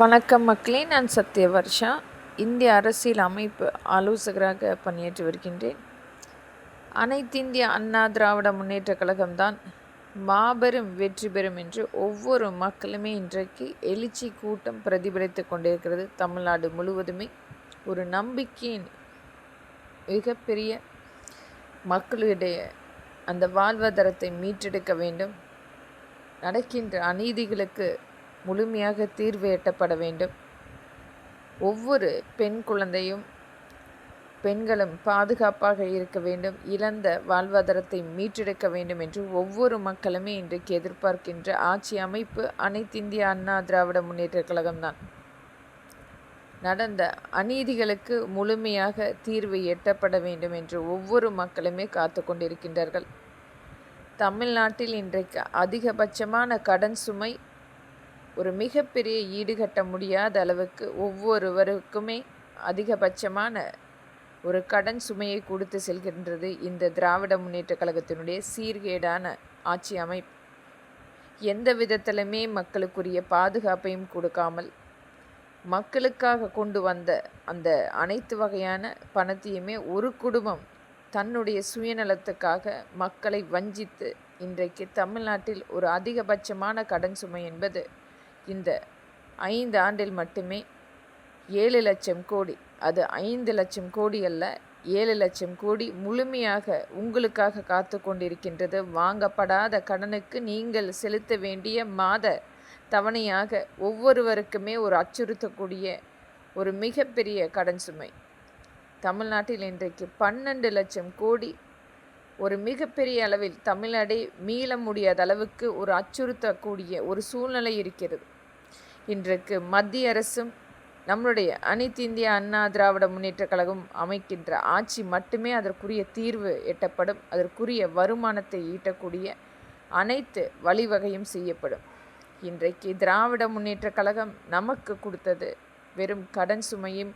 வணக்கம் மக்களே, நான் சத்யவர்ஷா. இந்திய அரசியல் அமைப்பு ஆலோசகராக பணியாற்றி வருகின்றேன். அனைத்திந்திய அண்ணா திராவிட முன்னேற்ற கழகம்தான் மாபெரும் வெற்றி பெறும் என்று ஒவ்வொரு மக்களுமே இன்றைக்கு எழுச்சி கூட்டம் பிரதிபலித்து கொண்டிருக்கிறது. தமிழ்நாடு முழுவதுமே ஒரு நம்பிக்கையின் மிகப்பெரிய மக்களுடைய அந்த வாழ்வாதாரத்தை மீட்டெடுக்க வேண்டும். நடக்கின்ற அநீதிகளுக்கு முழுமையாக தீர்வு எட்டப்பட வேண்டும். ஒவ்வொரு பெண் குழந்தையும் பெண்களும் பாதுகாப்பாக இருக்க வேண்டும். இழந்த வாழ்வாதாரத்தை மீட்டெடுக்க வேண்டும் என்று ஒவ்வொரு மக்களுமே இன்றைக்கு எதிர்பார்க்கின்ற ஆட்சி அமைப்பு அனைத்திந்திய அண்ணா திராவிட முன்னேற்ற கழகம்தான். நடந்த அநீதிகளுக்கு முழுமையாக தீர்வு எட்டப்பட வேண்டும் என்று ஒவ்வொரு மக்களுமே காத்து கொண்டிருக்கின்றார்கள். தமிழ்நாட்டில் இன்றைக்கு அதிகபட்சமான கடன் சுமை ஒரு மிகப்பெரிய ஈடுகட்ட முடியாத அளவுக்கு ஒவ்வொருவருக்குமே அதிகபட்சமான ஒரு கடன் சுமையை கொடுத்து செல்கின்றது இந்த திராவிட முன்னேற்ற கழகத்தினுடைய சீர்கேடான ஆட்சி அமைப்பு. எந்த விதத்திலுமே மக்களுக்குரிய பாதுகாப்பையும் கொடுக்காமல் மக்களுக்காக கொண்டு வந்த அந்த அனைத்து வகையான பணத்தையுமே ஒரு குடும்பம் தன்னுடைய சுயநலத்துக்காக மக்களை வஞ்சித்து இன்றைக்கு தமிழ்நாட்டில் ஒரு அதிகபட்சமான கடன் சுமை என்பது இந்த 5 ஆண்டில் மட்டுமே 7 லட்சம் கோடி. அது 5 லட்சம் கோடி அல்ல, 7 லட்சம் கோடி முழுமையாக உங்களுக்காக காத்து கொண்டிருக்கின்றது. வாங்கப்படாத கடனுக்கு நீங்கள் செலுத்த வேண்டிய மாத தவணையாக ஒவ்வொருவருக்குமே ஒரு அச்சுறுத்தக்கூடிய ஒரு மிகப்பெரிய கடன் சுமை. தமிழ்நாட்டில் இன்றைக்கு 12 லட்சம் கோடி ஒரு மிகப்பெரிய அளவில் தமிழ்நாடே மீள முடியாத அளவுக்கு ஒரு அச்சுறுத்தக்கூடிய ஒரு சூழ்நிலை இருக்கிறது. இன்றைக்கு மத்திய அரசும் நம்மளுடைய அனைத்து இந்திய அண்ணா திராவிட முன்னேற்ற கழகம் அமைக்கின்ற ஆட்சி மட்டுமே அதற்குரிய தீர்வு எட்டப்படும். அதற்குரிய வருமானத்தை ஈட்டக்கூடிய அனைத்து வழிவகையும் செய்யப்படும். இன்றைக்கு திராவிட முன்னேற்ற கழகம் நமக்கு கொடுத்தது வெறும் கடன் சுமையும்.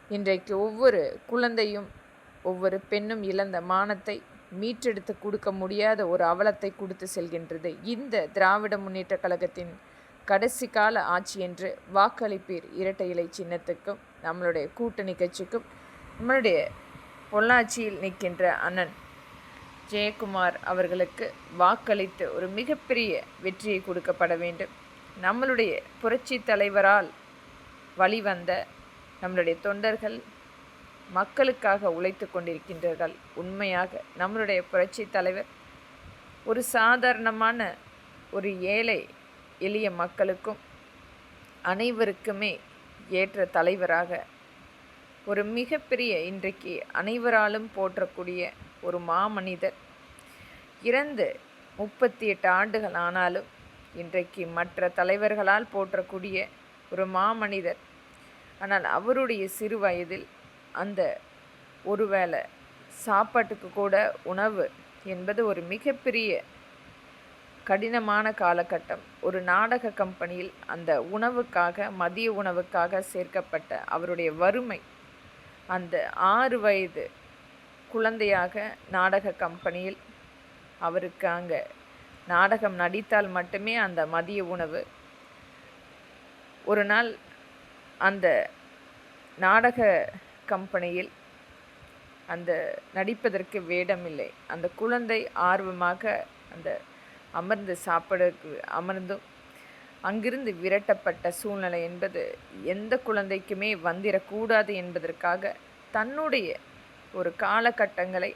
இன்றைக்கு ஒவ்வொரு குழந்தையும் ஒவ்வொரு பெண்ணும் இழந்த மானத்தை மீட்டெடுத்து கொடுக்க முடியாத ஒரு அவலத்தை கொடுத்து செல்கின்றது இந்த திராவிட முன்னேற்ற கழகத்தின் கடைசி கால ஆட்சி என்று வாக்களிப்பீர் இரட்டை இலை சின்னத்துக்கும் நம்மளுடைய கூட்டணி கட்சிக்கும் நம்மளுடைய பொள்ளாச்சியில் நிற்கின்ற அண்ணன் ஜெயக்குமார் அவர்களுக்கு வாக்களித்து ஒரு மிகப்பெரிய வெற்றியை கொடுக்கப்பட வேண்டும். நம்மளுடைய புரட்சி தலைவரால் வழிவந்த நம்மளுடைய தொண்டர்கள் மக்களுக்காக உழைத்து கொண்டிருக்கின்றார்கள். உண்மையாக நம்மளுடைய புரட்சி தலைவர் ஒரு சாதாரணமான ஒரு ஏழை எளிய மக்களுக்கும் அனைவருக்குமே ஏற்ற தலைவராக ஒரு மிகப்பெரிய இன்றைக்கு அனைவராலும் போற்றக்கூடிய ஒரு மாமனிதர். இறந்து 38 ஆண்டுகள் ஆனாலும் இன்றைக்கு மற்ற தலைவர்களால் போற்றக்கூடிய ஒரு மாமனிதர். ஆனால் அவருடைய சிறு வயதில் அந்த ஒருவேளை சாப்பாட்டுக்கு கூட உணவு என்பது ஒரு மிகப்பெரிய கடினமான காலகட்டம். ஒரு நாடக கம்பெனியில் அந்த உணவுக்காக மதிய உணவுக்காக சேர்க்கப்பட்ட அவருடைய வறுமை, அந்த 6 வயது குழந்தையாக நாடக கம்பெனியில் அவருக்கு அங்கே நாடகம் நடித்தால் மட்டுமே அந்த மதிய உணவு. ஒரு நாள் அந்த நாடக கம்பெனியில் அந்த நடிப்பதற்கு வேடமில்லை. அந்த குழந்தை ஆர்வமாக அந்த அமர்ந்து சாப்பிடக்கு அமர்ந்தும் அங்கிருந்து விரட்டப்பட்ட சூழ்நிலை என்பது எந்த குழந்தைக்குமே வந்திடக்கூடாது என்பதற்காக தன்னுடைய ஒரு காலகட்டங்களை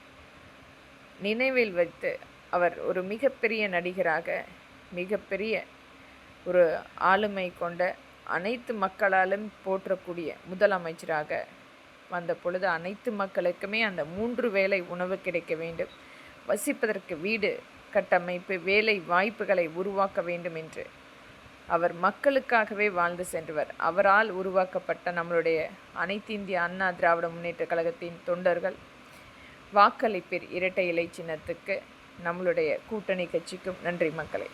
நினைவில் வைத்து அவர் ஒரு மிகப்பெரிய நடிகராக, மிகப்பெரிய ஒரு ஆளுமை கொண்ட அனைத்து மக்களாலும் போற்றக்கூடிய முதலமைச்சராக வந்த பொழுது அனைத்து மக்களுக்குமே அந்த 3 வேளை உணவு கிடைக்க வேண்டும், வசிப்பதற்கு வீடு கட்டமைப்பு, வேலை வாய்ப்புகளை உருவாக்க வேண்டும் என்று அவர் மக்களுக்காகவே வாழ்ந்து சென்றவர். அவரால் உருவாக்கப்பட்ட நம்மளுடைய அனைத்து இந்திய அண்ணா திராவிட முன்னேற்ற கழகத்தின் தொண்டர்கள் வாக்களிப்பீர் இரட்டை இலை சின்னத்துக்கு நம்மளுடைய கூட்டணி கட்சிக்கும். நன்றி மக்களே.